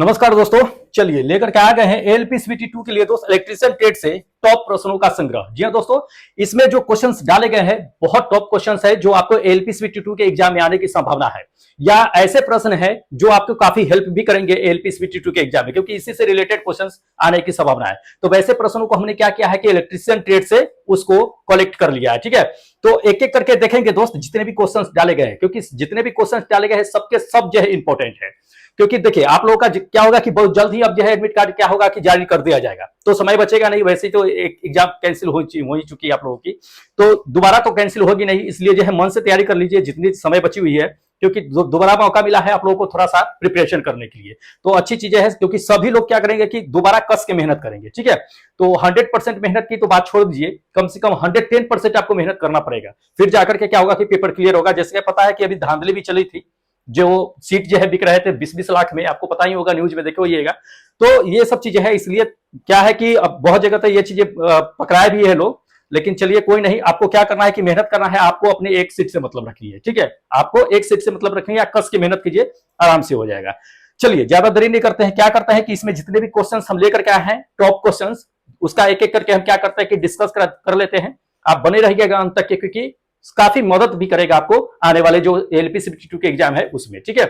नमस्कार दोस्तों, चलिए लेकर के आ गए हैं एलपीसीबीटी 2 के लिए दोस्त इलेक्ट्रीशियन ट्रेड से टॉप प्रश्नों का संग्रह। जी हां दोस्तों, इसमें जो क्वेश्चंस डाले गए हैं बहुत टॉप क्वेश्चंस है जो आपको एलपीसीबीटी 2 के एग्जाम में आने की संभावना है, या ऐसे प्रश्न है जो आपको काफी हेल्प भी करेंगे एलपीसीबीटी 2 के एग्जाम में, क्योंकि इसी से रिलेटेड क्वेश्चंस आने की संभावना है। तो वैसे प्रश्नों को हमने क्या किया है कि इलेक्ट्रीशियन ट्रेड से उसको कलेक्ट कर लिया है। ठीक है, तो एक एक करके देखेंगे दोस्त जितने भी क्वेश्चंस डाले गए हैं, क्योंकि जितने भी क्वेश्चंस डाले गए हैं सबके सब जो है इंपॉर्टेंट है। क्योंकि देखिए आप लोगों का क्या होगा कि बहुत जल्द ही अब जो है एडमिट कार्ड क्या होगा कि जारी कर दिया जाएगा, तो समय बचेगा नहीं। वैसे ही तो एक एग्जाम कैंसिल हो ही चुकी है आप लोगों की, तो दोबारा तो कैंसिल होगी नहीं, इसलिए जो है मन से तैयारी कर लीजिए जितनी समय बची हुई है, क्योंकि दोबारा मौका मिला है आप लोगों को थोड़ा सा प्रिपरेशन करने के लिए। तो अच्छी चीजें हैं, क्योंकि सभी लोग क्या करेंगे कि दोबारा कस के मेहनत करेंगे। ठीक है, तो 100% मेहनत की तो बात छोड़ दीजिए, कम से कम 110% आपको मेहनत करना पड़ेगा, फिर जाकर के क्या होगा कि पेपर क्लियर होगा। जैसे कि पता है कि अभी धांधली भी चली थी, जो सीट जो है बिक रहे थे 20-20 लाख में, आपको पता ही होगा, न्यूज में देखो होइएगा। तो ये सब चीजें है, इसलिए क्या है कि अब बहुत जगह तो ये चीजें पकड़ाए भी है लोग, लेकिन चलिए कोई नहीं। आपको क्या करना है कि मेहनत करना है, आपको अपने एक सीट से मतलब रखनी है। ठीक है, आपको एक सीट से मतलब रखनी है, कस की मेहनत कीजिए, आराम से हो जाएगा। चलिए ज्यादा देरी नहीं करते हैं, क्या करते हैं कि इसमें जितने भी क्वेश्चंस हम लेकर के आए हैं टॉप क्वेश्चंस, उसका एक एक करके हम क्या करते हैं कि डिस्कस कर लेते हैं। आप बने रहिएगा अंत तक के, क्योंकि काफी मदद भी करेगा आपको आने वाले जो एलपीसीबीटी 2 के एग्जाम है उसमें। ठीक है,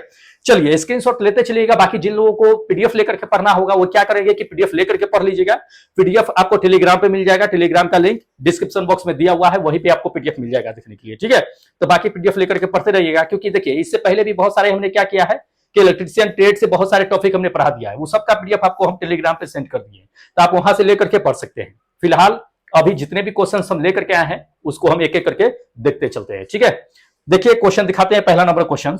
चलिए स्क्रीनशॉट लेते चलिएगा। बाकी जिन लोगों को पीडीएफ लेकर के पढ़ना होगा वो क्या करेंगे कि पीडीएफ लेकर के पढ़ लीजिएगा। पीडीएफ आपको टेलीग्राम पे मिल जाएगा, टेलीग्राम का लिंक डिस्क्रिप्शन बॉक्स में दिया हुआ है, वहीं पे आपको पीडीएफ मिल जाएगा देखने के लिए। ठीक है, तो बाकी पीडीएफ लेकर के पढ़ते रहिएगा, क्योंकि देखिए इससे पहले भी बहुत सारे हमने क्या किया है कि इलेक्ट्रीशियन ट्रेड से बहुत सारे टॉपिक हमने पढ़ा दिया है, वो सबका पीडीएफ आपको हम टेलीग्राम पे सेंड कर दिए, तो आप वहां से लेकर के पढ़ सकते हैं। फिलहाल अभी जितने भी क्वेश्चन हम लेकर के आए हैं उसको हम एक एक करके देखते चलते हैं। ठीक है, देखिए क्वेश्चन दिखाते हैं। पहला नंबर क्वेश्चन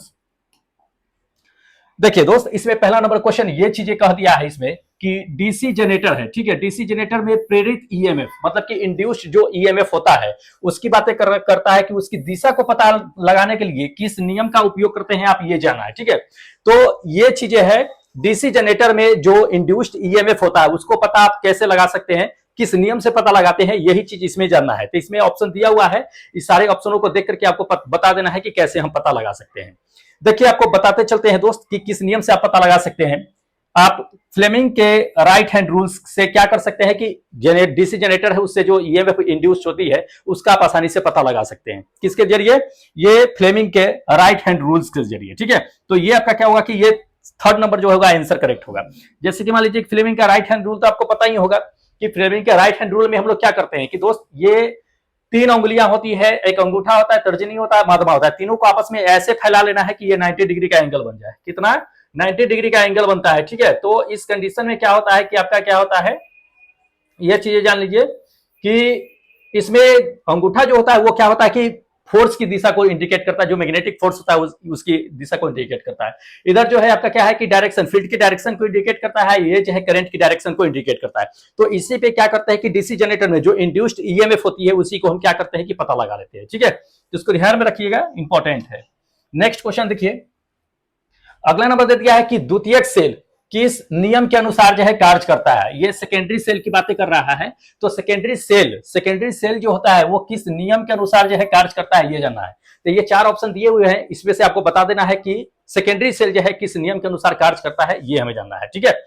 देखिए दोस्त, इसमें पहला नंबर क्वेश्चन ये चीजें कह दिया है इसमें कि डीसी जनरेटर है। ठीक है, डीसी जनरेटर में प्रेरित ईएमएफ मतलब कि इंड्यूस्ड जो ईएमएफ होता है उसकी बातें करता है कि उसकी दिशा को पता लगाने के लिए किस नियम का उपयोग करते हैं, आप ये जाना है। ठीक है, तो ये चीजें है डीसी जनरेटर में जो इंड्यूस्ड ईएमएफ होता है उसको पता आप कैसे लगा सकते हैं, किस नियम से पता लगाते हैं, यही चीज इसमें जानना है। तो इसमें ऑप्शन दिया हुआ है, इस सारे ऑप्शनों को देख करके आपको बता देना है कि कैसे हम पता लगा सकते हैं। देखिए आपको बताते चलते हैं दोस्त कि किस नियम से आप पता लगा सकते हैं। आप फ्लेमिंग के राइट हैंड रूल्स से क्या कर सकते हैं कि डीसी जनरेटर है उससे जो ईएमएफ इंड्यूस्ड होती है उसका आप आसानी से पता लगा सकते हैं। किसके जरिए? ये फ्लेमिंग के राइट हैंड रूल्स के जरिए। ठीक है, तो ये आपका क्या होगा कि ये थर्ड नंबर जो होगा आंसर करेक्ट होगा। जैसे कि मान लीजिए फ्लेमिंग का राइट हैंड रूल तो आपको पता ही होगा कि फ्लेमिंग के राइट हैंड रूल में हम लोग क्या करते हैं कि दोस्त ये 3 उंगलियां होती है, एक अंगूठा होता है, तर्जनी होता है, मध्यमा होता है, तीनों को आपस में ऐसे फैला लेना है कि ये 90 डिग्री का एंगल बन जाए। कितना? 90 डिग्री का एंगल बनता है। ठीक है, तो इस कंडीशन में क्या होता है कि आपका क्या होता है, ये चीजें जान लीजिए कि इसमें अंगूठा जो होता है वो क्या होता है कि फोर्स की दिशा को इंडिकेट करता है, जो मैग्नेटिक फोर्स होता है उसकी दिशा को इंडिकेट करता है। इधर जो है आपका क्या है कि डायरेक्शन, फील्ड की डायरेक्शन को इंडिकेट करता है, ये जो है करंट की डायरेक्शन को इंडिकेट करता है। तो इसी पे क्या करता है कि डीसी जनरेटर में जो इंड्यूस्ड ईएमएफ होती है उसी को हम क्या करते हैं कि पता लगा लेते हैं। ठीक है, तो इसको ध्यान में रखिएगा, इंपॉर्टेंट है। नेक्स्ट क्वेश्चन देखिए, अगला नंबर दे दिया है कि द्वितीयक सेल किस नियम के अनुसार जो है कार्य करता है। ये सेकेंडरी सेल की बातें कर रहा है, तो सेकेंडरी सेल जो होता है वो किस नियम के अनुसार जो है कार्य करता है, ये जानना है। तो ये 4 ऑप्शन दिए हुए हैं, इसमें से आपको बता देना है कि सेकेंडरी सेल जो है किस नियम के अनुसार कार्य करता है, ये हमें जानना है। ठीक है,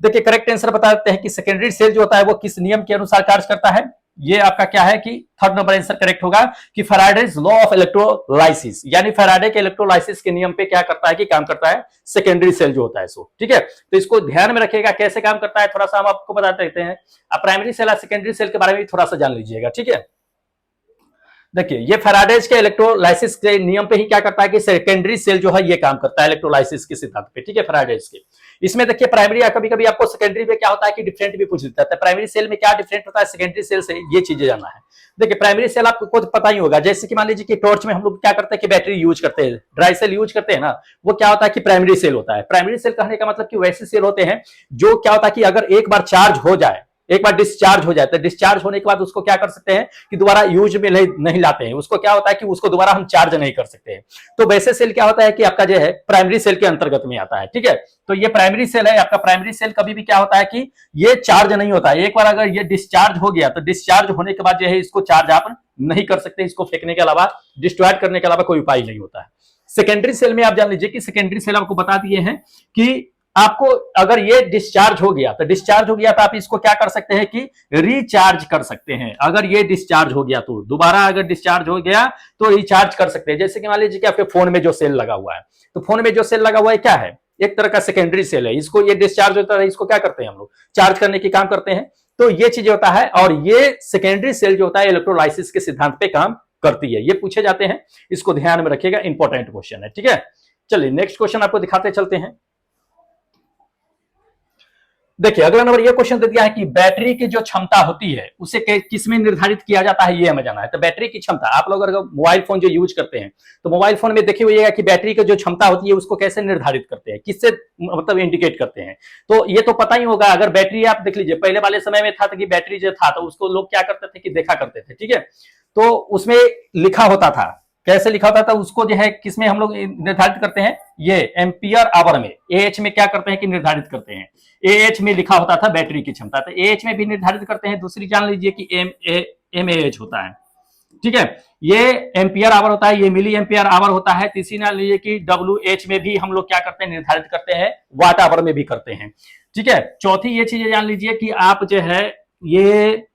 देखिए करेक्ट आंसर बता देते हैं कि सेकेंडरी सेल जो होता है वो किस नियम के अनुसार कार्य करता है। ये आपका क्या है कि थर्ड नंबर आंसर करेक्ट होगा कि फैराडेज लॉ ऑफ इलेक्ट्रोलाइसिस, यानी फैराडे के इलेक्ट्रोलाइसिस के नियम पे क्या करता है कि काम करता है सेकेंडरी सेल जो होता है सो। ठीक है, तो इसको ध्यान में रखिएगा कैसे काम करता है, थोड़ा सा हम आपको बताते रहते हैं। आप प्राइमरी सेल और सेकेंडरी सेल के बारे में थोड़ा सा जान लीजिएगा। ठीक है, देखिए ये फैराडेज के इलेक्ट्रोलाइसिस के नियम पे ही क्या करता है कि सेकेंडरी सेल जो है ये काम करता है इलेक्ट्रोलाइसिस के सिद्धांत पे। ठीक है, फैराडेज के। इसमें देखिए प्राइमरी या कभी कभी आपको सेकेंडरी में क्या होता है कि डिफरेंट भी पूछ देता है, प्राइमरी सेल में क्या डिफरेंट होता है सेकेंडरी सेल से, ये चीजें जानना है। देखिए प्राइमरी सेल आपको खुद पता ही होगा, जैसे कि मान लीजिए कि टॉर्च में हम लोग क्या करते हैं कि बैटरी यूज करते हैं, ड्राई सेल यूज करते हैं ना, वो क्या होता है कि प्राइमरी सेल होता है। प्राइमरी सेल कहने का मतलब कि वैसे सेल होते हैं जो क्या होता है कि अगर एक बार चार्ज हो जाए, एक बार डिस्चार्ज हो जाता है, डिस्चार्ज होने के बाद उसको क्या कर सकते हैं कि दोबारा यूज में नहीं लाते हैं, उसको क्या होता है कि उसको दोबारा हम चार्ज नहीं कर सकते हैं। तो वैसे सेल क्या होता है कि आपका जो है प्राइमरी सेल के अंतर्गत में आता है। ठीक है, तो ये प्राइमरी सेल है आपका। प्राइमरी सेल कभी भी क्या होता है कि ये चार्ज नहीं होता है, एक बार अगर ये डिस्चार्ज हो गया तो डिस्चार्ज होने के बाद जो है इसको चार्ज आप नहीं कर सकते, इसको फेंकने के अलावा, डिस्ट्रॉय करने के अलावा कोई उपाय नहीं होता है। सेकेंडरी सेल में आप जान लीजिए कि सेकेंडरी सेल आपको बता दिए हैं कि आपको अगर ये डिस्चार्ज हो गया तो आप इसको क्या कर सकते हैं कि रिचार्ज कर सकते हैं। अगर ये डिस्चार्ज हो गया तो दोबारा अगर डिस्चार्ज हो गया तो रिचार्ज कर सकते हैं। जैसे कि मान लीजिए कि आपके फोन में जो सेल लगा हुआ है, तो फोन में जो सेल लगा हुआ है क्या है, एक तरह का सेकेंडरी सेल है। इसको ये डिस्चार्ज होता है, इसको क्या करते हैं हम लोग, चार्ज करने की काम करते हैं। तो ये चीज होता है, और ये सेकेंडरी सेल जो होता है इलेक्ट्रोलाइसिस के सिद्धांत पे काम करती है। ये पूछे जाते हैं, इसको ध्यान में रखिएगा, इंपॉर्टेंट क्वेश्चन है। ठीक है, चलिए नेक्स्ट क्वेश्चन आपको दिखाते चलते हैं। देखिए अगला नंबर ये क्वेश्चन दे दिया है कि बैटरी की जो क्षमता होती है उसे किसमें निर्धारित किया जाता है, ये हमें जाना है। तो बैटरी की क्षमता, आप लोग अगर मोबाइल फोन जो यूज करते हैं तो मोबाइल फोन में देखिए हुई है कि बैटरी की जो क्षमता होती है उसको कैसे निर्धारित करते हैं, किससे मतलब इंडिकेट करते हैं। तो ये तो पता ही होगा, अगर बैटरी आप देख लीजिए, पहले वाले समय में था कि बैटरी जो था तो उसको लोग क्या करते थे कि देखा करते थे। ठीक है, तो उसमें लिखा होता था, कैसे लिखा होता था उसको जो है किसमें हम लोग निर्धारित करते हैं, ये एम्पियर आवर में, एएच में क्या करते हैं कि निर्धारित करते हैं। एएच में लिखा होता था बैटरी की क्षमता, तो एएच में भी निर्धारित करते हैं। दूसरी जान लीजिए कि एमएएच होता है। ठीक है, ये एम्पियर आवर होता है, ये मिली एम्पियर आवर होता है। तीसरी जान लीजिए कि डब्ल्यूएच में भी हम लोग क्या करते हैं, निर्धारित करते हैं, वाट आवर में भी करते हैं। ठीक है, चौथी ये चीजें जान लीजिए कि आप जो है ये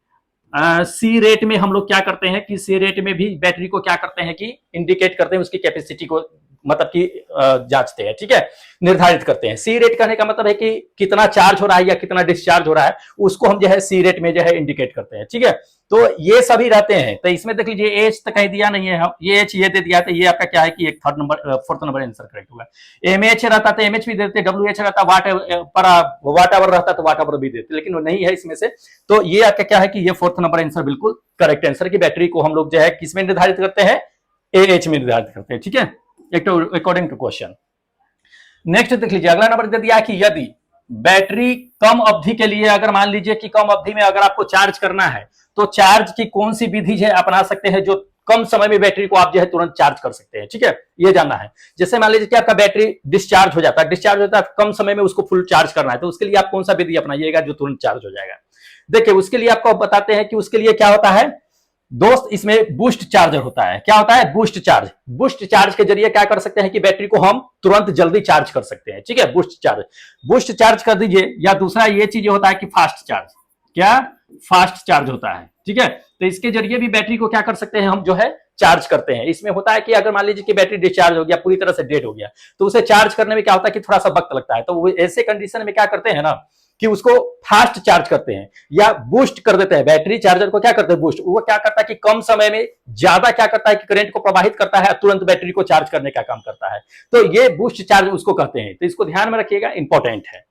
सी रेट में हम लोग क्या करते हैं कि सी रेट में भी बैटरी को क्या करते हैं कि इंडिकेट करते हैं, उसकी कैपेसिटी को मतलब कि जांचते हैं। ठीक है, निर्धारित करते हैं। सी रेट कहने का मतलब है कि कितना चार्ज हो रहा है या कितना डिस्चार्ज हो रहा है, उसको हम जो है सी रेट में जो है इंडिकेट करते हैं। ठीक है, तो ये सभी रहते हैं। तो इसमें देख लीजिए एच तो कहीं दिया नहीं है, हम ये एच ये दे दिया, तो ये आपका क्या है कि एक फोर्थ नंबर आंसर करेक्ट होगा। एमएच रहता तो एमएच भी देते, डब्ल्यूएच रहता वाट आवर रहता तो वाट आवर भी देते, लेकिन वो नहीं है इसमें से। तो ये आपका क्या है कि ये फोर्थ नंबर आंसर बिल्कुल करेक्ट आंसर की बैटरी को हम लोग जो है किसमें निर्धारित करते हैं, एएच में निर्धारित करते हैं। ठीक है, अकॉर्डिंग टू क्वेश्चन। नेक्स्ट देख लीजिए अगला नंबर दे दिया है कि यदि बैटरी कम अवधि के लिए, अगर मान लीजिए कि कम अवधि में अगर आपको चार्ज करना है तो चार्ज की कौन सी विधि है अपना सकते हैं जो कम समय में बैटरी को आप जो है तुरंत चार्ज कर सकते हैं। ठीक है, ये जानना है। जैसे मान लीजिए कि आपका बैटरी डिस्चार्ज हो जाता है, कम समय में उसको फुल चार्ज करना है, तो उसके लिए आप कौन सा विधि अपनाइएगा जो तुरंत चार्ज हो जाएगा। देखिए उसके लिए आपको बताते हैं कि उसके लिए क्या होता है दोस्त, इसमें बूस्ट चार्जर होता है। क्या होता है, बूस्ट चार्ज। बूस्ट चार्ज के जरिए क्या कर सकते हैं कि बैटरी को हम तुरंत जल्दी चार्ज कर सकते हैं। ठीक है, बूस्ट चार्ज कर दीजिए। या दूसरा ये चीज होता है कि फास्ट चार्ज, क्या फास्ट चार्ज होता है। ठीक है, तो इसके जरिए भी बैटरी को क्या कर सकते हैं हम जो है चार्ज करते हैं। इसमें होता है कि अगर मान लीजिए कि बैटरी डिस्चार्ज हो गया, पूरी तरह से डेड हो गया, तो उसे चार्ज करने में क्या होता है कि थोड़ा सा वक्त लगता है। तो वो ऐसे कंडीशन में क्या करते हैं ना कि उसको फास्ट चार्ज करते हैं या बूस्ट कर देते हैं। बैटरी चार्जर को क्या करते हैं, बूस्ट। वो क्या करता है कि कम समय में ज्यादा क्या करता है कि करंट को प्रवाहित करता है, तुरंत बैटरी को चार्ज करने का काम करता है। तो ये बूस्ट चार्ज उसको कहते हैं। तो इसको ध्यान में रखिएगा, इंपॉर्टेंट है।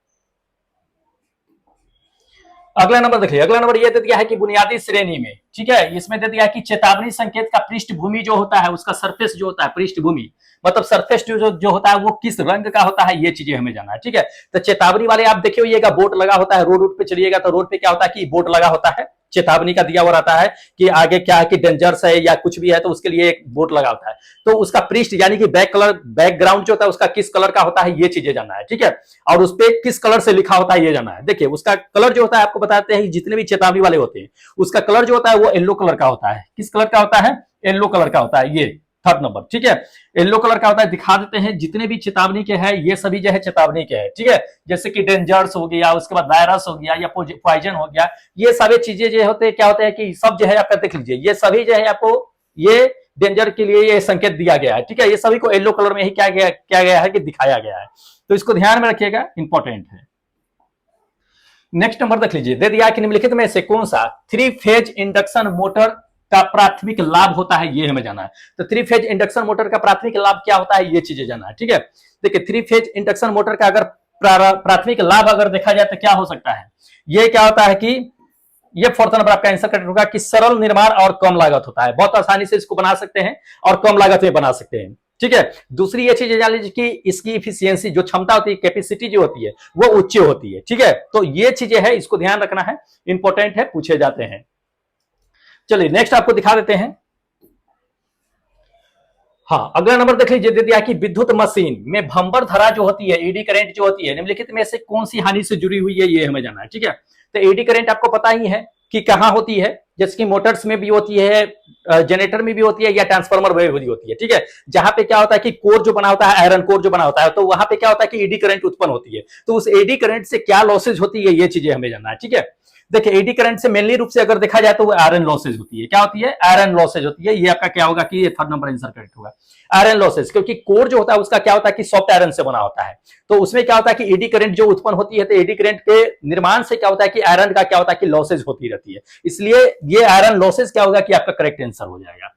अगला नंबर देखिए, अगला नंबर ये दे दिया है कि बुनियादी श्रेणी में, ठीक है, इसमें दे दिया है कि चेतावनी संकेत का पृष्ठभूमि जो होता है, उसका सरफेस जो होता है, पृष्ठभूमि मतलब सरफेस जो होता है वो किस रंग का होता है, ये चीजें हमें जानना है। ठीक है, तो चेतावनी वाले आप देखिए होइएगा बोर्ड लगा होता है, रोड पे चलिएगा तो रोड पे क्या होता है कि बोर्ड लगा होता है, चेतावनी का दिया हुआ रहता है कि आगे क्या है कि डेंजर्स है या कुछ भी है, तो उसके लिए एक बोर्ड लगा होता है। तो उसका पृष्ठ यानी कि बैकग्राउंड जो होता है उसका किस कलर का होता है, ये चीजें जानना है। ठीक है, और उस पर किस कलर से लिखा होता है ये जानना है। देखिए उसका कलर जो होता है आपको बताते हैं, जितने भी चेतावनी वाले होते हैं उसका कलर जो होता है वो येलो कलर का होता है। किस कलर का होता है, येलो कलर का होता है। ये थर्ड नंबर, ठीक है, येलो कलर का होता है। दिखा देते हैं जितने भी चेतावनी के हैं ये सभी जो है चेतावनी के हैं। ठीक है, जैसे कि डेंजर्स हो गया, उसके बाद वायरस हो गया या पॉइजन हो गया, ये सभी चीजें जो होते हैं क्या होते हैं कि सब जो है आपका देख लीजिए, ये सभी जो है आपको ये डेंजर के लिए ये संकेत दिया गया है। ठीक है, ये सभी को येलो कलर में ही क्या गया है कि दिखाया गया है। तो इसको ध्यान में रखिएगा, इंपॉर्टेंट है। नेक्स्ट नंबर देख लीजिए, दे दिया कि निम्नलिखित में से कौन सा 3 फेज इंडक्शन मोटर का प्राथमिक लाभ होता है, ये हमें जाना है। तो 3 फेज इंडक्शन मोटर का प्राथमिक लाभ क्या होता है, ये चीजें जाना है। ठीक है, देखिए 3 फेज इंडक्शन मोटर का अगर प्राथमिक लाभ अगर देखा जाए तो क्या हो सकता है, ये क्या होता है कि ये फोर्थ नंबर आपका आंसर करेक्ट होगा कि सरल निर्माण और कम लागत होता है। बहुत आसानी से इसको बना सकते हैं और कम लागत में बना सकते हैं। ठीक है, दूसरी ये चीज जान लीजिए कि इसकी इफिशियंसी जो क्षमता होती है, कैपेसिटी जो होती है वो उच्च होती है। ठीक है, तो ये चीजें है, इसको ध्यान रखना है, इंपॉर्टेंट है, पूछे जाते हैं। चलिए नेक्स्ट आपको दिखा देते हैं। हाँ, अगला नंबर देख लीजिए, दे दिया कि विद्युत मशीन में भंबर धारा जो होती है, एडी करंट जो होती है, निम्नलिखित में से कौन सी हानि से जुड़ी हुई है, ये हमें जानना है। ठीक है, तो एडी करंट आपको पता ही है कि कहां होती है, जैसे कि मोटर्स में भी होती है, जनरेटर में भी होती है, या ट्रांसफार्मर में भी होती है, ठीक है। जहां पे क्या होता है कि कोर जो बना होता है, आयरन कोर जो बना होता है, तो वहां पे क्या होता है कि एडी करंट उत्पन्न होती है। तो उस एडी करंट से क्या लॉसेज होती है, ये चीजें हमें जानना है, ठीक है। देखिए एडी करंट से मेनली रूप से अगर देखा जाए तो वो आयरन लॉसेज होती है। क्या होती है? आयरन लॉसेज होती है। ये आपका क्या होगा कि ये थर्ड नंबर आंसर करेक्ट होगा, आयरन लॉसेज। क्योंकि कोर जो होता है उसका क्या होता है कि सॉफ्ट आयरन से बना होता है, तो उसमें क्या होता है कि एडी करंट जो उत्पन्न होती है, तो एडी करंट के निर्माण से क्या होता है कि आयरन का क्या होता है कि लॉसेज होती रहती है। इसलिए ये आयरन लॉसेज क्या होगा कि आपका करेक्ट आंसर हो जाएगा।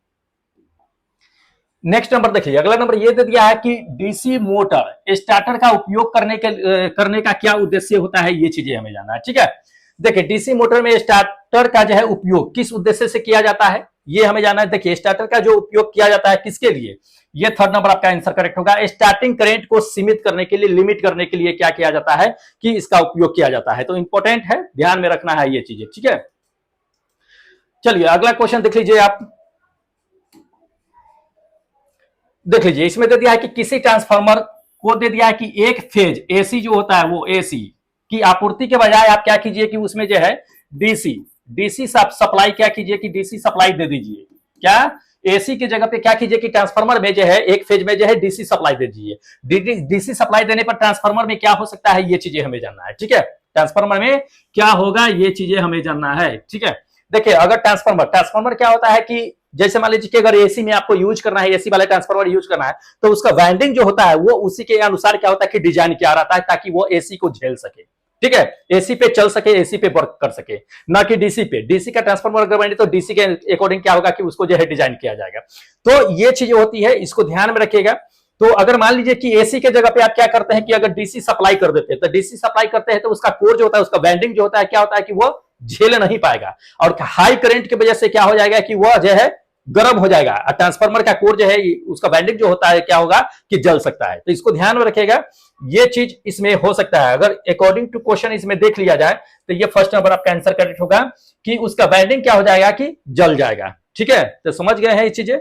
नेक्स्ट नंबर देखिए, अगला नंबर ये दे दिया है कि डीसी मोटर स्टार्टर का उपयोग करने का क्या उद्देश्य होता है, ये चीजें हमें जानना है, ठीक है। देखिए डीसी मोटर में स्टार्टर का जो है उपयोग किस उद्देश्य से किया जाता है, ये हमें जानना है। देखिए स्टार्टर का जो उपयोग किया जाता है किसके लिए, ये थर्ड नंबर आपका आंसर करेक्ट होगा। स्टार्टिंग करंट को सीमित करने के लिए, लिमिट करने के लिए क्या किया जाता है कि इसका उपयोग किया जाता है। तो इंपॉर्टेंट है, ध्यान में रखना है ये चीजें, ठीक है। चलिए अगला क्वेश्चन देख लीजिए आप, देख लीजिए इसमें दे दिया है कि किसी ट्रांसफार्मर को दे दिया है कि एक फेज एसी जो होता है वो एसी की आपूर्ति के बजाय आप क्या कीजिए कि उसमें जो है डीसी डीसी सप्लाई क्या कीजिए कि डीसी सप्लाई दे दीजिए। क्या? एसी की जगह पे क्या कीजिए कि ट्रांसफार्मर में जो है एक फेज में जो है डीसी सप्लाई दे दीजिए। डीसी सप्लाई देने पर ट्रांसफार्मर में क्या हो सकता है, ये चीजें हमें जानना है, ठीक है। ट्रांसफार्मर में क्या होगा, ये चीजें हमें जानना है, ठीक है। देखिए अगर ट्रांसफार्मर क्या होता है कि जैसे मान लीजिए कि अगर एसी में आपको यूज करना है, एसी वाले ट्रांसफार्मर यूज करना है, तो उसका वाइंडिंग जो होता है वो उसी के अनुसार क्या होता है कि डिजाइन किया रहता है, ताकि वो एसी को झेल सके, ठीक है। एसी पे चल सके, एसी पे वर्क कर सके, ना कि डीसी पे। डीसी का ट्रांसफार्मर अगर बने तो डीसी के अकॉर्डिंग क्या होगा कि उसको जो है डिजाइन किया जाएगा। तो ये चीजें होती है, इसको ध्यान में रखिएगा। तो अगर मान लीजिए कि एसी के जगह पे आप क्या करते हैं कि अगर डीसी सप्लाई कर देते हैं, तो डीसी सप्लाई करते हैं तो उसका कोर जो होता है, उसका वाइंडिंग जो होता है क्या होता है कि वो झेल नहीं पाएगा, और हाई करंट की वजह से क्या हो जाएगा कि वह जो है गर्म हो जाएगा। ट्रांसफार्मर का कोर जो है उसका वाइंडिंग जो होता है क्या होगा कि जल सकता है। तो इसको ध्यान में रखिएगा, ये चीज इसमें हो सकता है। अगर अकॉर्डिंग टू क्वेश्चन इसमें देख लिया जाए तो ये फर्स्ट नंबर आपका आंसर करेक्ट होगा कि उसका वाइंडिंग क्या हो जाएगा कि जल जाएगा, ठीक है। तो समझ गए हैं ये चीजें।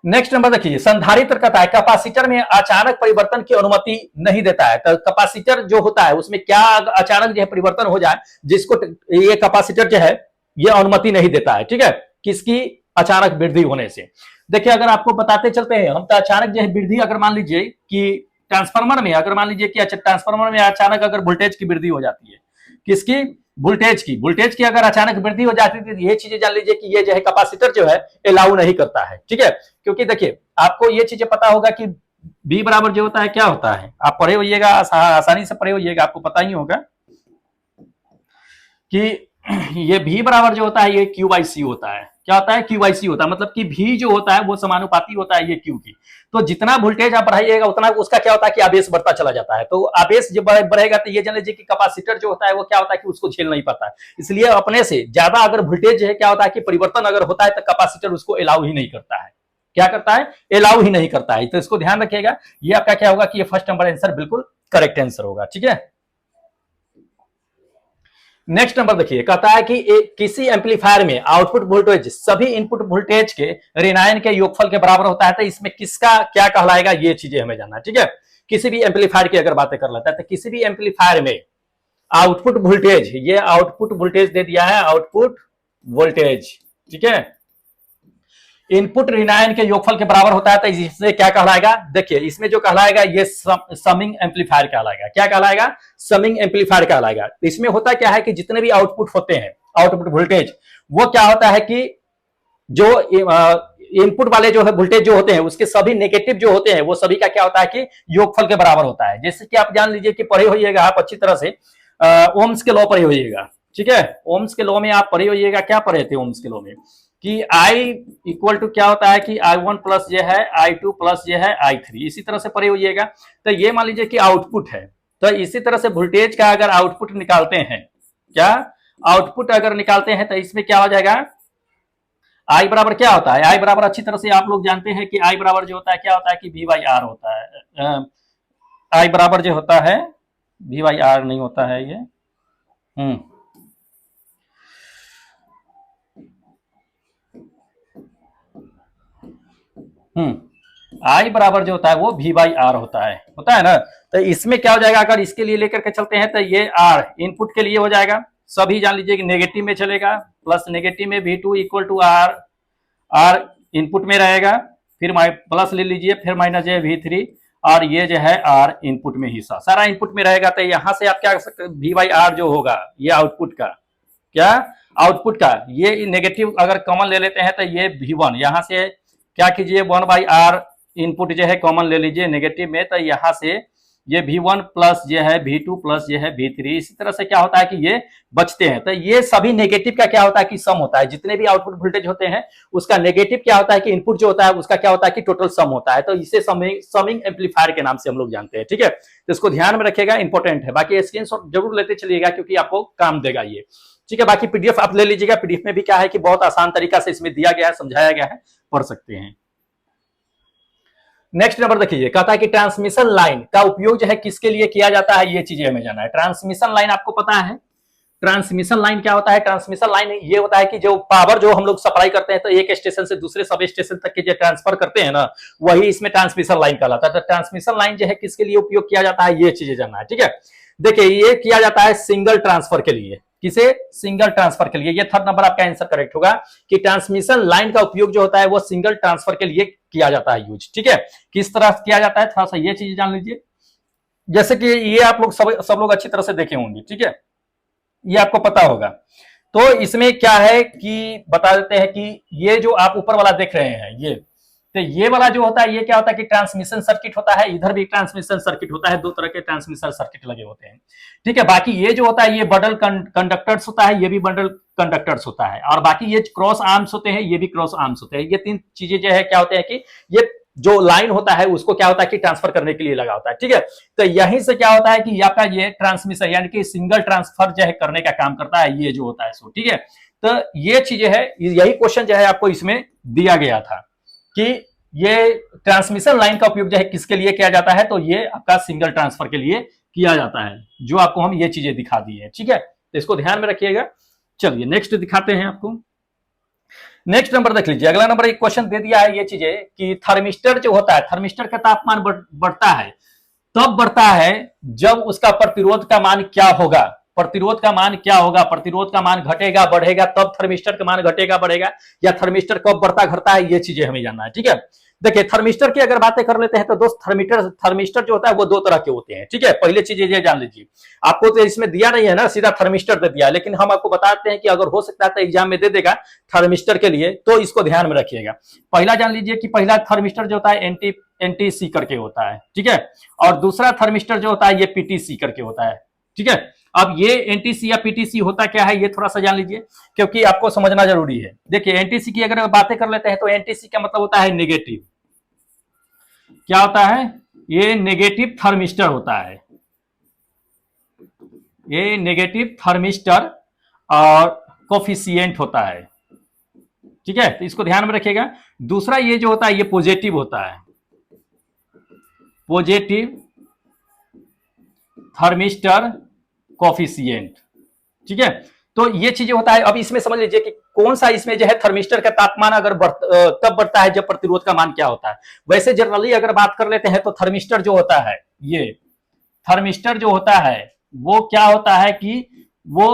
नेक्स्ट नंबर देखिए, संधारित्र कहता है कैपेसिटर में अचानक परिवर्तन की अनुमति नहीं देता है। तो कैपेसिटर जो होता है उसमें क्या अचानक जो है परिवर्तन हो जाए, जिसको ये कैपेसिटर जो है ये अनुमति नहीं देता है, ठीक है। किसकी? अचानक वृद्धि होने से। देखिए अगर आपको बताते चलते हैं हम, तो अचानक जो है वृद्धि, अगर मान लीजिए कि ट्रांसफार्मर में, अगर मान लीजिए कि ट्रांसफार्मर में अचानक अगर वोल्टेज की वृद्धि हो जाती है, किसकी? वोल्टेज की अगर अचानक वृद्धि हो जाती है, ये चीजें जान लीजिए कि ये जो है कैपेसिटर जो है अलाउ नहीं करता है, ठीक है। क्योंकि देखिए आपको ये चीजें पता होगा कि बी बराबर जो होता है क्या होता है, आप पढ़े होइएगा, आसानी से पढ़े होइएगा, आपको पता ही होगा कि ये भी बराबर जो होता है ये क्यू बाई सी होता है। क्या होता है? क्यू बाई सी होता है, मतलब कि भी जो होता है वो समानुपाती होता है ये क्यू की। तो जितना वोल्टेज आप बढ़ाइएगा उतना उसका क्या होता है कि आवेश बढ़ता चला जाता है। तो आवेश जब बढ़ेगा तो ये जान लीजिए कि कैपेसिटर जो होता है वो क्या होता है कि उसको झेल नहीं पाता है। इसलिए अपने से ज्यादा अगर वोल्टेज है क्या होता है कि परिवर्तन अगर होता है तो कैपेसिटर उसको अलाउ ही नहीं करता है। क्या करता है? अलाउ ही नहीं करता है। तो इसको ध्यान रखिएगा, ये आपका क्या होगा कि ये फर्स्ट नंबर आंसर बिल्कुल करेक्ट आंसर होगा, ठीक है। नेक्स्ट नंबर देखिए, कहता है कि किसी एम्पलीफायर में आउटपुट वोल्टेज सभी इनपुट वोल्टेज के ऋणायन के योगफल के बराबर होता है। तो इसमें किसका क्या कहलाएगा, ये चीजें हमें जानना है, ठीक है। किसी भी एम्पलीफायर की अगर बातें कर लेता है तो किसी भी एम्पलीफायर में आउटपुट वोल्टेज, ये आउटपुट वोल्टेज दे दिया है, आउटपुट वोल्टेज, ठीक है, इनपुट ऋणायन के योगफल के बराबर होता है। तो इससे क्या कहलाएगा? देखिए इसमें जो कहलाएगा ये समिंग एम्पलीफायर कहलाएगा। क्या कहलाएगा? समिंग एम्पलीफायर कहलाएगा। इसमें होता क्या है कि जितने भी आउटपुट होते हैं, आउटपुट वोल्टेज, वो क्या होता है कि जो इनपुट वाले जो है वोल्टेज जो होते हैं उसके सभी नेगेटिव जो होते हैं वो सभी का क्या होता है कि योगफल के बराबर होता है। जैसे कि आप जान लीजिए कि पढ़े होइएगा आप अच्छी तरह से, ओम्स के लॉ पढ़े होइएगा, ठीक है। ओम्स के लॉ में आप पढ़े होइएगा, क्या पढ़े थे ओम्स के लॉ में कि आई इक्वल टू क्या होता है कि I1 प्लस ये है I2 प्लस ये है I3, इसी तरह से पढ़े होइएगा। तो ये मान लीजिए कि आउटपुट है, तो इसी तरह से वोल्टेज का अगर आउटपुट निकालते हैं, क्या आउटपुट अगर निकालते हैं तो इसमें क्या हो जाएगा, I बराबर क्या होता है, I बराबर अच्छी तरह से आप लोग जानते हैं कि I बराबर जो होता है क्या होता है कि V बाई आर होता है। I बराबर जो होता है V बाई आर नहीं होता है ये, आई बराबर जो होता है वो V बाई आर होता है ना। तो इसमें क्या हो जाएगा, अगर इसके लिए लेकर के चलते हैं तो ये आर इनपुट के लिए हो जाएगा, सभी जान लीजिए कि नेगेटिव में चलेगा, प्लस नेगेटिव में V2 equal to R, R input में रहेगा, फिर प्लस ले लीजिए, फिर माइनस जो है V3, और ये जो है आर इनपुट में हिस्सा सारा इनपुट में रहेगा। तो यहां से आप क्या कर सकते हैं, V बाई आर जो होगा ये आउटपुट का, क्या आउटपुट का, ये नेगेटिव अगर कॉमन ले लेते हैं तो ये V1, यहां से क्या कीजिए 1 बाई आर इनपुट जो है कॉमन ले लीजिए नेगेटिव में, तो यहां से ये V1 प्लस ये है V2 प्लस ये है V3, इसी तरह से क्या होता है कि ये बचते हैं। तो ये सभी नेगेटिव का क्या होता है कि सम होता है, जितने भी आउटपुट वोल्टेज होते हैं उसका नेगेटिव क्या होता है कि इनपुट जो होता है उसका क्या होता है कि टोटल सम होता है। तो इसे समिंग एम्पलीफायर के नाम से हम लोग जानते हैं, ठीक है। तो इसको ध्यान में रखिएगा, इंपॉर्टेंट है। बाकी स्क्रीनशॉट जरूर लेते चलिएगा क्योंकि आपको काम देगा ये, ठीक है। बाकी पीडीएफ आप ले लीजिएगा, पीडीएफ में भी क्या है कि बहुत आसान तरीका से इसमें दिया गया है, समझाया गया है, पढ़ सकते हैं। नेक्स्ट नंबर देखिए, कहता है कि ट्रांसमिशन लाइन का उपयोग जो है किसके लिए किया जाता है, ये चीजें हमें जाना है। ट्रांसमिशन लाइन आपको पता है, ट्रांसमिशन लाइन क्या होता है। ट्रांसमिशन लाइन ये होता है कि जो पावर जो हम लोग सप्लाई करते हैं तो एक स्टेशन से दूसरे सब स्टेशन तक के जो ट्रांसफर करते हैं ना, वही इसमें ट्रांसमिशन लाइन कहलाता है। तो ट्रांसमिशन लाइन जो है किसके लिए उपयोग किया जाता है, ये चीजें जानना है, ठीक है। देखिए ये किया जाता है सिंगल ट्रांसफर के लिए, किसे, सिंगल ट्रांसफर के लिए। ये थर्ड नंबर आपका आंसर करेक्ट होगा कि ट्रांसमिशन लाइन का उपयोग जो होता है वो सिंगल ट्रांसफर के लिए किया जाता है यूज, ठीक है। किस तरह किया जाता है थोड़ा सा ये चीज जान लीजिए। जैसे कि ये आप लोग सब लोग अच्छी तरह से देखे होंगे, ठीक है, ये आपको पता होगा। तो इसमें क्या है कि बता देते हैं कि ये जो आप ऊपर वाला देख रहे हैं ये, तो ये वाला जो होता है ये क्या होता है कि ट्रांसमिशन सर्किट होता है, इधर भी ट्रांसमिशन सर्किट होता है, दो तरह के ट्रांसमिशन सर्किट लगे होते हैं, ठीक है। बाकी ये जो होता है ये बंडल कंडक्टर्स होता है, ये भी बंडल कंडक्टर्स होता है, और बाकी ये क्रॉस आर्म्स होते हैं, ये भी क्रॉस आर्म्स होते हैं। ये तीन चीजें जो है क्या होते हैं कि ये जो लाइन होता है उसको क्या होता है कि ट्रांसफर करने के लिए लगा होता है, ठीक है। तो यहीं से क्या होता है कि आपका ये ट्रांसमिशन यानी कि सिंगल ट्रांसफर जो है करने का काम करता है, ये जो होता है सो, ठीक है। तो ये चीजें है, यही क्वेश्चन जो है आपको इसमें दिया गया था कि ये ट्रांसमिशन लाइन का उपयोग जो है किसके लिए किया जाता है, तो ये आपका सिंगल ट्रांसफर के लिए किया जाता है, जो आपको हम ये चीजें दिखा दी है, ठीक है। तो इसको ध्यान में रखिएगा। चलिए नेक्स्ट दिखाते हैं आपको। नेक्स्ट नंबर देख लीजिए, अगला नंबर एक क्वेश्चन दे दिया है ये चीजें कि थर्मिस्टर जो होता है, थर्मिस्टर का तापमान बढ़ता है, तब बढ़ता है जब उसका प्रतिरोध का मान क्या होगा, प्रतिरोध का मान क्या होगा, प्रतिरोध का मान घटेगा बढ़ेगा तब थर्मिस्टर का मान घटेगा बढ़ेगा, या थर्मिस्टर कब बढ़ता घटता है, ये चीजें हमें जानना है, ठीक है। देखिए थर्मिस्टर की अगर बातें कर लेते हैं तो दोस्त थर्मिस्टर जो होता है वो दो तरह के होते हैं, ठीक है। पहले चीज ये जान लीजिए, आपको तो इसमें दिया नहीं है ना, सीधा थर्मिस्टर दे दिया, लेकिन हम आपको बताते हैं कि अगर हो सकता है तो एग्जाम में दे देगा थर्मिस्टर के लिए, तो इसको ध्यान में रखिएगा। पहला जान लीजिए कि पहला थर्मिस्टर जो होता है एनटीसी करके होता है, ठीक है, और दूसरा थर्मिस्टर जो होता है ये पीटीसी करके होता है, ठीक है। अब ये एनटीसी या पीटीसी होता क्या है ये थोड़ा सा जान लीजिए क्योंकि आपको समझना जरूरी है। देखिए एनटीसी की अगर बातें कर लेते हैं तो एनटीसी का मतलब होता है नेगेटिव, क्या होता है, ये नेगेटिव थर्मिस्टर होता है, ये नेगेटिव थर्मिस्टर और कोफिशिएंट होता है, ठीक है। तो इसको ध्यान में रखिएगा। दूसरा ये जो होता है ये पॉजिटिव होता है, पॉजिटिव थर्मिस्टर कोफिशिएंट, ठीक है। तो ये चीजें होता है। अब इसमें समझ लीजिए कि कौन सा इसमें जो है थर्मिस्टर का तापमान अगर तब बढ़ता है जब प्रतिरोध का मान क्या होता है। वैसे जनरली अगर बात कर लेते हैं तो थर्मिस्टर जो होता है, ये थर्मिस्टर जो होता है वो क्या होता है कि वो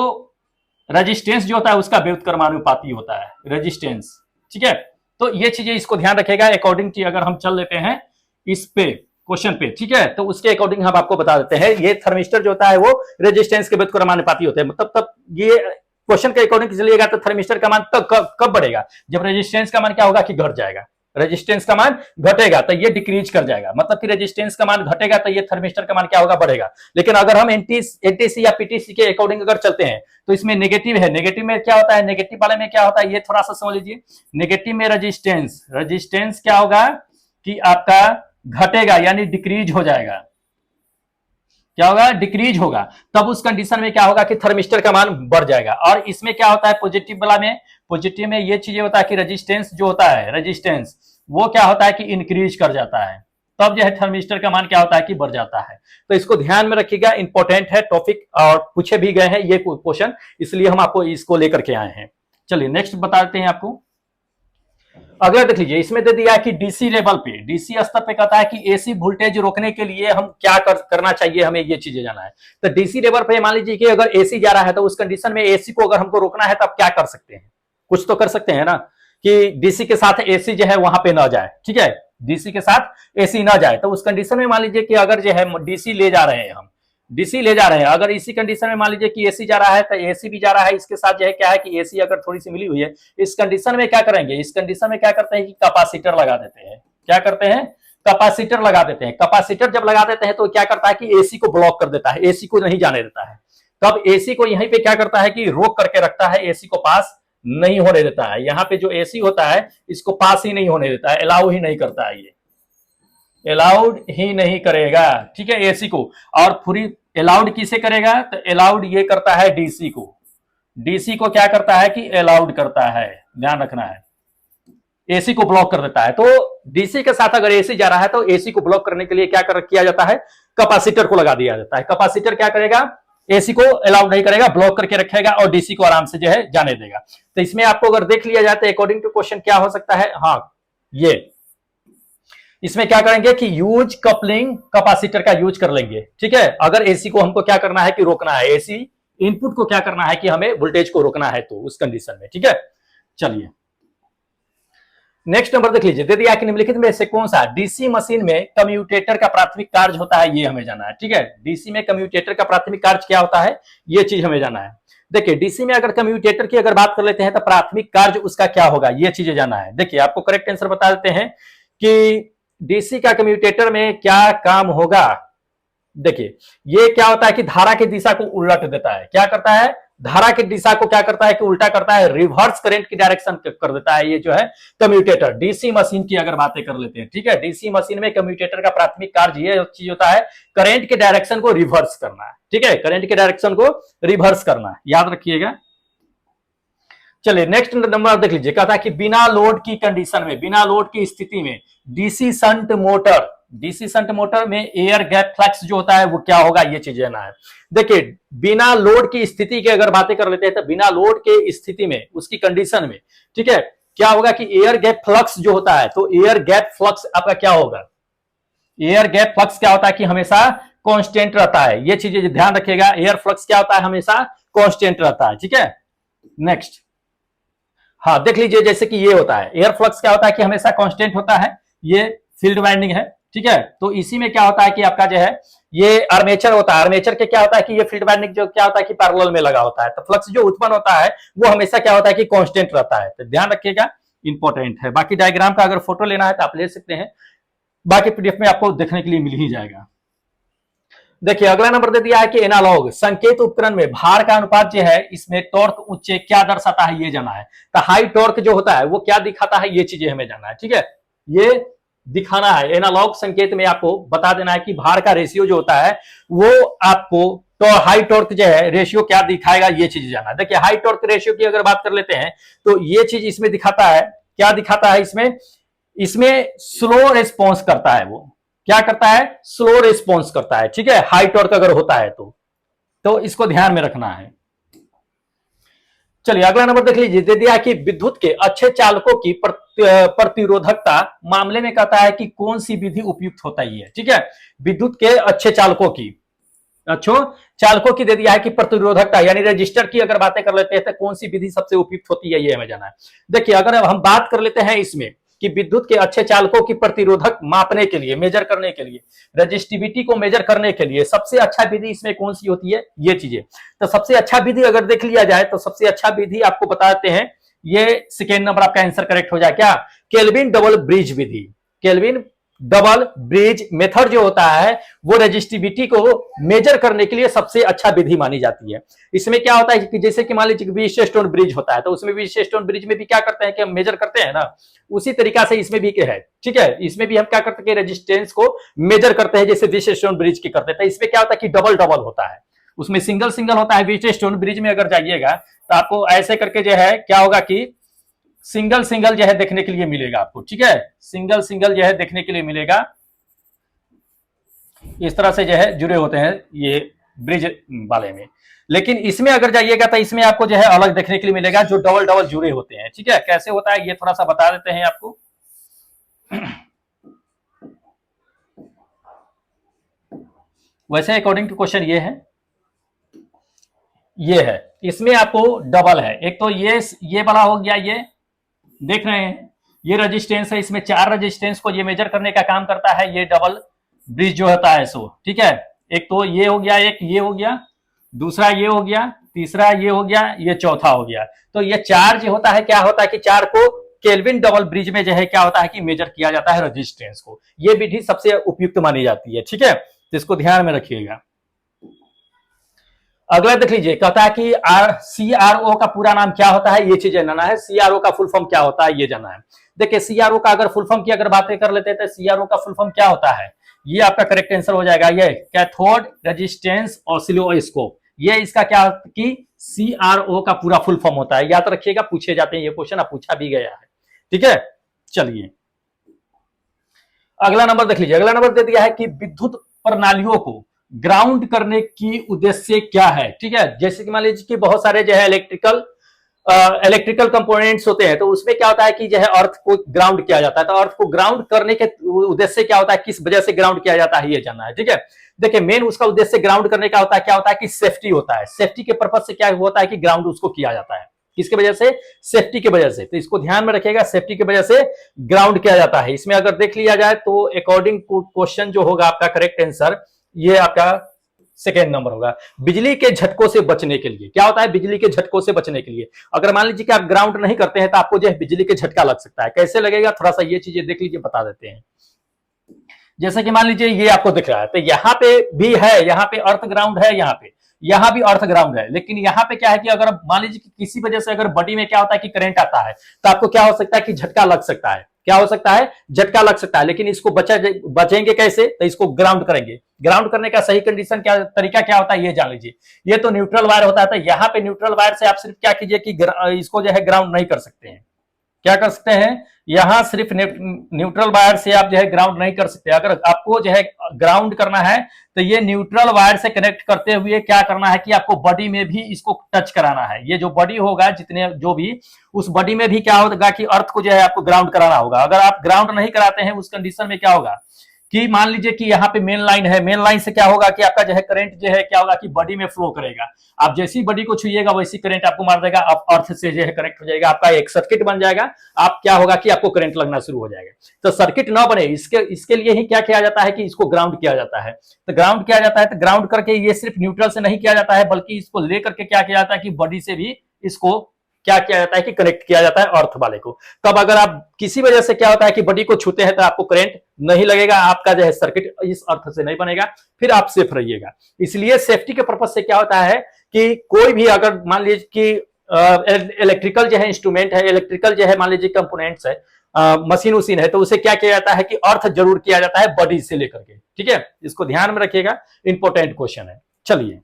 रेजिस्टेंस जो होता है उसका व्युत्क्रमानुपाती होता है, रेजिस्टेंस, ठीक है। तो ये चीजें इसको ध्यान रखेगा। अकॉर्डिंग टू अगर हम चल लेते हैं इस पे क्वेश्चन पे, ठीक है, तो उसके अकॉर्डिंग हम आपको बता देते हैं ये थर्मिस्टर जो होता है वो रेजिस्टेंस के व्युत्क्रमानुपाती होते हैं। मतलब तब ये क्वेश्चन के अकॉर्डिंग चलिएगा तो थर्मिस्टर का मान तब कब बढ़ेगा, जब रेजिस्टेंस का मान क्या होगा कि घट जाएगा, रेजिस्टेंस का मान घटेगा तो ये डिक्रीज कर जाएगा, मतलब कि रेजिस्टेंस का मान घटेगा तो ये थर्मिस्टर का मान क्या होगा, बढ़ेगा। लेकिन अगर हम एनटीसी या पीटीसी के अकॉर्डिंग अगर चलते हैं तो इसमें नेगेटिव है, नेगेटिव में क्या होता है, नेगेटिव वाले में क्या होता है ये थोड़ा सा समझ लीजिए। नेगेटिव में रेजिस्टेंस क्या होगा कि आपका घटेगा यानी डिक्रीज हो जाएगा, क्या होगा, डिक्रीज होगा। तब उस कंडीशन में क्या होगा कि थर्मिस्टर का मान बढ़ जाएगा। और इसमें क्या होता है पॉजिटिव वाला में, पॉजिटिव में ये चीजें होता है कि रेजिस्टेंस जो होता है, रेजिस्टेंस वो क्या होता है कि इंक्रीज कर जाता है, तब जो है थर्मिस्टर का मान क्या होता है कि बढ़ जाता है। तो इसको ध्यान में रखिएगा, इंपॉर्टेंट है टॉपिक और पूछे भी गए हैं ये क्वेश्चन, इसलिए हम आपको इसको लेकर के आए हैं। चलिए नेक्स्ट बताते हैं आपको। अगला देख लीजिए, इसमें दे दिया है कि डीसी लेवल पे, डीसी स्तर पे कहता है कि एसी वोल्टेज रोकने के लिए हम क्या करना चाहिए, हमें ये चीजें जाना है। तो डीसी लेवल पे मान लीजिए कि अगर एसी जा रहा है तो उस कंडीशन में एसी को अगर हमको रोकना है तो आप क्या कर सकते हैं, कुछ तो कर सकते हैं ना, कि डीसी के साथ एसी जो है वहां पे ना जाए, ठीक है, डीसी के साथ एसी ना जाए। तो उस कंडीशन में मान लीजिए कि अगर जो है डीसी ले जा रहे हैं हम, डीसी ले जा रहे हैं, अगर इसी कंडीशन में मान लीजिए कि एसी जा रहा है तो एसी भी जा रहा है, इसके साथ जो है क्या है कि एसी अगर थोड़ी सी मिली हुई है, इस कंडीशन में क्या करेंगे, इस कंडीशन में क्या करते हैं कि कैपेसिटर लगा देते हैं। क्या करते हैं, कैपेसिटर लगा देते हैं। कैपेसिटर जब लगा देते हैं तो क्या करता है कि एसी को ब्लॉक कर देता है, एसी को नहीं जाने देता है। तब एसी को यहीं पे क्या करता है कि रोक करके रखता है, एसी को पास नहीं होने देता है। यहाँ पे जो एसी होता है इसको पास ही नहीं होने देता है, अलाउ ही नहीं करता है, ये अलाउड ही नहीं करेगा, ठीक है, एसी को। और पूरी अलाउड किसे करेगा, तो अलाउड ये करता है डीसी को, डीसी को क्या करता है कि अलाउड करता है, ध्यान रखना है, एसी को ब्लॉक कर देता है। तो डीसी के साथ अगर एसी जा रहा है तो एसी को ब्लॉक करने के लिए क्या किया जाता है, कैपेसिटर को लगा दिया जाता है। कैपेसिटर क्या करेगा, एसी को अलाउड नहीं करेगा, ब्लॉक करके रखेगा और डीसी को आराम से जो है जाने देगा। तो इसमें आपको अगर देख लिया जाए तो अकॉर्डिंग टू क्वेश्चन क्या हो सकता है, हाँ ये इसमें क्या करेंगे कि यूज कपलिंग कैपेसिटर का यूज कर लेंगे, ठीक है। अगर एसी को हमको क्या करना है कि रोकना है, एसी इनपुट को क्या करना है कि हमें वोल्टेज को रोकना है, तो उस कंडीशन में, ठीक है। चलिए नेक्स्ट नंबर देख लीजिए, दे दिया कि निम्नलिखित में से कौन सा डीसी मशीन में कम्यूटेटर का प्राथमिक कार्य होता है, ये हमें जाना है, ठीक है। डीसी में कम्यूटेटर का प्राथमिक कार्य क्या होता है, ये चीज हमें जाना है। देखिए डीसी में अगर कम्यूटेटर की अगर बात कर लेते हैं तो प्राथमिक कार्य उसका क्या होगा, ये चीजें जाना है। देखिए आपको करेक्ट आंसर बता देते हैं कि डीसी का कम्यूटेटर में क्या काम होगा। देखिए ये क्या होता है कि धारा की दिशा को उलट देता है, क्या करता है, धारा की दिशा को क्या करता है कि उल्टा करता है, रिवर्स करंट की डायरेक्शन कर देता है, ये जो है कम्यूटेटर। डीसी मशीन की अगर बातें कर लेते हैं, ठीक है, डीसी मशीन में कम्यूटेटर का प्राथमिक कार्य ये चीज होता है, करंट के डायरेक्शन को रिवर्स करना है, ठीक है, करंट के डायरेक्शन को रिवर्स करना है, याद रखिएगा। चलिए नेक्स्ट नंबर देख लीजिए, कहता है कि बिना लोड की कंडीशन में, बिना लोड की स्थिति में DC shunt motor, DC shunt motor में एयर गैप फ्लक्स जो होता है वो क्या होगा, ये चीजें ना है। देखिए बिना लोड की स्थिति की अगर बातें कर लेते हैं तो बिना लोड के स्थिति में उसकी कंडीशन में, ठीक है, क्या होगा कि एयर गैप फ्लक्स जो होता है, तो एयर गैप फ्लक्स आपका क्या होगा, एयर गैप फ्लक्स क्या होता है कि हमेशा कांस्टेंट रहता है, ये चीजें ध्यान रखिएगा। एयर फ्लक्स क्या होता है, हमेशा कांस्टेंट रहता है, ठीक है। नेक्स्ट हाँ देख लीजिए, जैसे कि ये होता है एयर फ्लक्स क्या होता है कि हमेशा कांस्टेंट होता है, ये फील्ड वाइंडिंग है, ठीक है। तो इसी में क्या होता है कि आपका जो है ये आर्मेचर होता है, आर्मेचर के क्या होता है कि ये फील्ड वाइंडिंग जो क्या होता है कि पैरेलल में लगा होता है, तो फ्लक्स जो उत्पन्न होता है वो हमेशा क्या होता है कि कांस्टेंट रहता है, तो ध्यान रखिएगा, इंपॉर्टेंट है। बाकी डायग्राम का अगर फोटो लेना है तो आप ले सकते हैं, बाकी पीडीएफ में आपको देखने के लिए मिल ही जाएगा। देखिए अगला नंबर दे दिया है कि एनालॉग संकेत उपकरण में भार का अनुपात जो है इसमें टॉर्क उच्च क्या दर्शाता है, ये जाना है। तो हाई टॉर्क जो होता है वो क्या दिखाता है, ये चीजें हमें जाना है, ठीक है, ये दिखाना है। एनालॉग संकेत में आपको बता देना है कि भार का रेशियो जो होता है वो आपको तो हाई टॉर्क जो है रेशियो क्या दिखाएगा, ये चीज जाना है। देखिए हाई टॉर्क रेशियो की अगर बात कर लेते हैं तो ये चीज इसमें दिखाता है, क्या दिखाता है इसमें, इसमें स्लो रिस्पॉन्स करता है, वो क्या करता है, स्लो रिस्पॉन्स करता है, ठीक है, हाई टॉर्क अगर होता है तो इसको ध्यान में रखना है। चलिए अगला नंबर देख लीजिए, दे दिया कि विद्युत के अच्छे चालकों की प्रतिरोधकता मामले में कहता है कि कौन सी विधि उपयुक्त होता है, ठीक है। विद्युत के अच्छे चालकों की, अच्छो चालकों की दे दिया है कि प्रतिरोधकता यानी रजिस्टर की अगर बातें कर लेते हैं तो कौन सी विधि सबसे उपयुक्त होती है, ये हमें जाना है। देखिए अगर हम बात कर लेते हैं इसमें कि विद्युत के अच्छे चालकों की प्रतिरोधक मापने के लिए, मेजर करने के लिए, रजिस्टिविटी को मेजर करने के लिए सबसे अच्छा विधि इसमें कौन सी होती है, ये चीजें। तो सबसे अच्छा विधि अगर देख लिया जाए तो सबसे अच्छा विधि आपको बताते हैं, ये सेकेंड नंबर आपका आंसर करेक्ट हो जाए, क्या, केल्विन डबल ब्रिज विधि। केल्विन डबल ब्रिज मेथड जो होता है वो रजिस्टिविटी को मेजर करने के लिए सबसे अच्छा विधि मानी जाती है। इसमें क्या होता है कि जैसे कि मान लीजिए व्हीटस्टोन ब्रिज होता है, तो उसमें व्हीटस्टोन ब्रिज में भी क्या करते हैं कि हम मेजर करते हैं ना, उसी तरीका से इसमें भी है, ठीक है। इसमें भी हम क्या करते हैं, रेजिस्टेंस को मेजर करते हैं जैसे व्हीटस्टोन ब्रिज की करते हैं। तो इसमें क्या होता है कि डबल डबल होता है, उसमें सिंगल सिंगल होता है। व्हीटस्टोन ब्रिज में अगर जाइएगा तो आपको ऐसे करके जो है क्या होगा कि सिंगल सिंगल जो है देखने के लिए मिलेगा आपको, ठीक है, सिंगल सिंगल जो है देखने के लिए मिलेगा, इस तरह से जो है जुड़े होते हैं ये ब्रिज वाले में। लेकिन इसमें अगर जाइएगा तो इसमें आपको जो है अलग देखने के लिए मिलेगा, जो डबल डबल जुड़े होते हैं। ठीक है, कैसे होता है ये थोड़ा सा बता देते हैं आपको। वैसे अकॉर्डिंग टू क्वेश्चन ये है, इसमें आपको डबल है। एक तो ये बड़ा हो गया, ये देख रहे हैं ये रेजिस्टेंस है, इसमें 4 रेजिस्टेंस को ये मेजर करने का काम करता है ये डबल ब्रिज जो होता है सो। ठीक है, एक तो ये हो गया, एक ये हो गया, दूसरा ये हो गया, तीसरा ये हो गया, ये चौथा हो गया। तो ये 4 जो होता है क्या होता है कि 4 को केल्विन डबल ब्रिज में जो है क्या होता है कि मेजर किया जाता है रेजिस्टेंस को। ये विधि सबसे उपयुक्त मानी जाती है। ठीक है, तो इसको ध्यान में रखिएगा। अगला देख लीजिए, कहता है कि CRO का पूरा नाम क्या होता है, ये चीज जानना है। CRO का फुल फॉर्म क्या होता है ये जानना है। देखिए CRO का अगर फुल फॉर्म की अगर बातें कर लेते हैं तो CRO का फुल फॉर्म क्या होता है, ये आपका करेक्ट आंसर हो जाएगा, ये कैथोड रेजिस्टेंस ऑसिलोस्कोप। ये इसका क्या कि CRO का पूरा फुल फॉर्म होता है। याद रखिएगा, पूछे जाते हैं ये क्वेश्चन, अब पूछा भी गया है। ठीक है, चलिए अगला नंबर देख लीजिए। अगला नंबर दे दिया है कि विद्युत प्रणालियों को ग्राउंड करने की उद्देश्य क्या है। ठीक है, जैसे कि मान लीजिए कि बहुत सारे जो है इलेक्ट्रिकल कंपोनेंट्स होते हैं, तो उसमें क्या होता है कि जो है अर्थ को ग्राउंड किया जाता है। तो अर्थ को ग्राउंड करने के उद्देश्य क्या होता है, किस वजह से ग्राउंड किया जाता है ये जानना है। ठीक है, देखिए मेन उसका उद्देश्य ग्राउंड करने का होता है, क्या होता है कि सेफ्टी होता है। सेफ्टी के पर्पज से क्या होता है कि ग्राउंड उसको किया जाता है, किसके वजह से, सेफ्टी की वजह से। तो इसको ध्यान में रखिएगा, सेफ्टी की वजह से ग्राउंड किया जाता है। इसमें अगर देख लिया जाए तो अकॉर्डिंग टू क्वेश्चन जो होगा आपका करेक्ट आंसर ये आपका सेकेंड नंबर होगा। बिजली के झटकों से बचने के लिए क्या होता है, बिजली के झटकों से बचने के लिए अगर मान लीजिए कि आप ग्राउंड नहीं करते हैं तो आपको जो है बिजली के झटका लग सकता है। कैसे लगेगा, थोड़ा सा ये चीजें देख लीजिए, बता देते हैं। जैसे कि मान लीजिए ये आपको दिख रहा है, तो यहाँ पे भी है, यहाँ पे अर्थ ग्राउंड है, यहाँ भी अर्थ ग्राउंड है। लेकिन यहाँ पे क्या है कि अगर मान लीजिए कि किसी वजह से अगर बॉडी में क्या होता है कि करंट आता है, तो आपको क्या हो सकता है कि झटका लग सकता है। क्या हो सकता है, झटका लग सकता है। लेकिन इसको बचेंगे कैसे, तो इसको ग्राउंड करेंगे। ग्राउंड करने का सही कंडीशन क्या, तरीका क्या होता है ये जान लीजिए। ये तो न्यूट्रल वायर होता है, तो यहाँ पे न्यूट्रल वायर से आप सिर्फ क्या कीजिए कि इसको जो है ग्राउंड नहीं कर सकते हैं। क्या कर सकते हैं, यहां सिर्फ न्यूट्रल वायर से आप जो है ग्राउंड नहीं कर सकते। अगर आपको जो है ग्राउंड करना है तो ये न्यूट्रल वायर से कनेक्ट करते हुए क्या करना है कि आपको बॉडी में भी इसको टच कराना है। ये जो बॉडी होगा, जितने जो भी उस बॉडी में भी क्या होगा कि अर्थ को जो है आपको ग्राउंड कराना होगा। अगर आप ग्राउंड नहीं कराते हैं उस कंडीशन में क्या होगा कि मान लीजिए कि यहाँ पे मेन लाइन है, मेन लाइन से क्या होगा कि आपका जो है करंट जो है क्या होगा कि बॉडी में फ्लो करेगा। आप जैसी बॉडी को छुइएगा वैसी करंट आपको मार देगा, आप अर्थ से जो है कनेक्ट हो जाएगा, आपका एक सर्किट बन जाएगा। आप क्या होगा कि आपको करंट लगना शुरू हो जाएगा। तो सर्किट ना बने इसके लिए ही क्या किया जाता है कि इसको ग्राउंड किया जाता है। तो ग्राउंड किया जाता है, तो ग्राउंड करके ये सिर्फ न्यूट्रल से नहीं किया जाता है, बल्कि इसको लेकर के क्या किया जाता है कि बॉडी से भी इसको क्या किया जाता है कि कनेक्ट किया जाता है अर्थ वाले को। तब अगर आप किसी वजह से क्या होता है कि बॉडी को छूते हैं तो आपको करंट नहीं लगेगा, आपका जो है सर्किट इस अर्थ से नहीं बनेगा, फिर आप सेफ रहिएगा। इसलिए सेफ्टी के पर्पज से क्या होता है कि कोई भी अगर मान लीजिए कि इलेक्ट्रिकल जो है इंस्ट्रूमेंट है, इलेक्ट्रिकल जो है मान लीजिए कंपोनेंट्स है, मशीन उसीन है, तो उसे क्या किया जाता है कि अर्थ जरूर किया जाता है बॉडी से लेकर के। ठीक है, इसको ध्यान में रखिएगा, इंपॉर्टेंट क्वेश्चन है। चलिए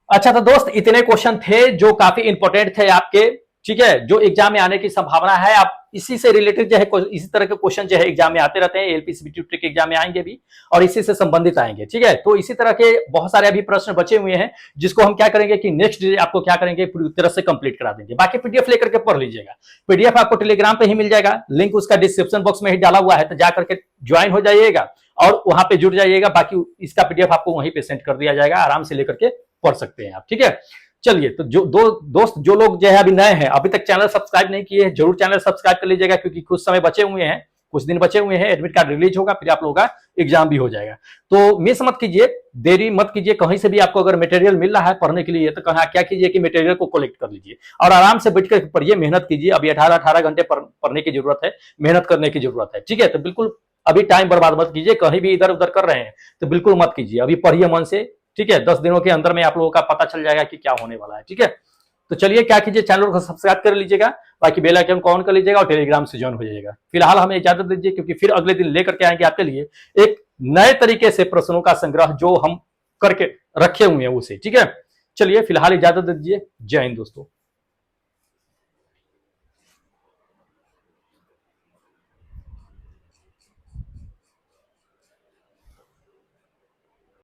अच्छा, तो दोस्त इतने क्वेश्चन थे जो काफी इंपॉर्टेंट थे आपके। ठीक है, जो एग्जाम में आने की संभावना है, आप इसी से रिलेटेड जो है इसी तरह के क्वेश्चन जो है एग्जाम में आते रहते हैं। एलपीसीबी के एग्जाम में आएंगे भी और इसी से संबंधित आएंगे। ठीक है, तो इसी तरह के बहुत सारे अभी प्रश्न बचे हुए हैं जिसको हम क्या करेंगे कि नेक्स्ट डे आपको क्या करेंगे पूरी तरह से कंप्लीट करा देंगे। बाकी पीडीएफ लेकर के पढ़ लीजिएगा। पीडीएफ आपको टेलीग्राम पे ही मिल जाएगा, लिंक उसका डिस्क्रिप्शन बॉक्स में ही डाला हुआ है, तो जाकर के ज्वाइन हो जाइएगा और वहां पे जुड़ जाइएगा। बाकी इसका पीडीएफ आपको वहीं पे सेंड कर दिया जाएगा, आराम से लेकर के पढ़ सकते हैं आप। ठीक है, चलिए तो जो दोस्त जो लोग जो है अभी नए हैं, अभी तक चैनल सब्सक्राइब नहीं किए हैं, जरूर चैनल सब्सक्राइब कर लीजिएगा, क्योंकि कुछ समय बचे हुए हैं, कुछ दिन बचे हुए हैं, एडमिट कार्ड रिलीज होगा, फिर आप लोगों का एग्जाम भी हो जाएगा। तो मिस मत कीजिए, देरी मत कीजिए। कहीं से भी आपको अगर मटेरियल मिल रहा है पढ़ने के लिए, तो कहा क्या कीजिए कि मटेरियल को कलेक्ट कर लीजिए और आराम से बैठ कर पढ़िए, मेहनत कीजिए। अभी 18 घंटे पढ़ने की जरूरत है, मेहनत करने की जरूरत है। ठीक है, तो बिल्कुल अभी टाइम बर्बाद मत कीजिए, कहीं भी इधर उधर कर रहे हैं तो बिल्कुल मत कीजिए, अभी पढ़िए मन से। ठीक है, 10 दिनों के अंदर में आप लोगों का पता चल जाएगा कि क्या होने वाला है। ठीक है, तो चलिए क्या कीजिए, चैनल को सब्सक्राइब कर लीजिएगा, बाकी बेल आइकन को ऑन कर लीजिएगा और टेलीग्राम से ज्वाइन हो जाइएगा। फिलहाल हमें इजाजत दीजिए, क्योंकि फिर अगले दिन लेकर के आएंगे आपके लिए एक नए तरीके से प्रश्नों का संग्रह जो हम करके रखे हुए हैं उसे। ठीक है, चलिए फिलहाल इजाजत दीजिए। जय हिंद दोस्तों।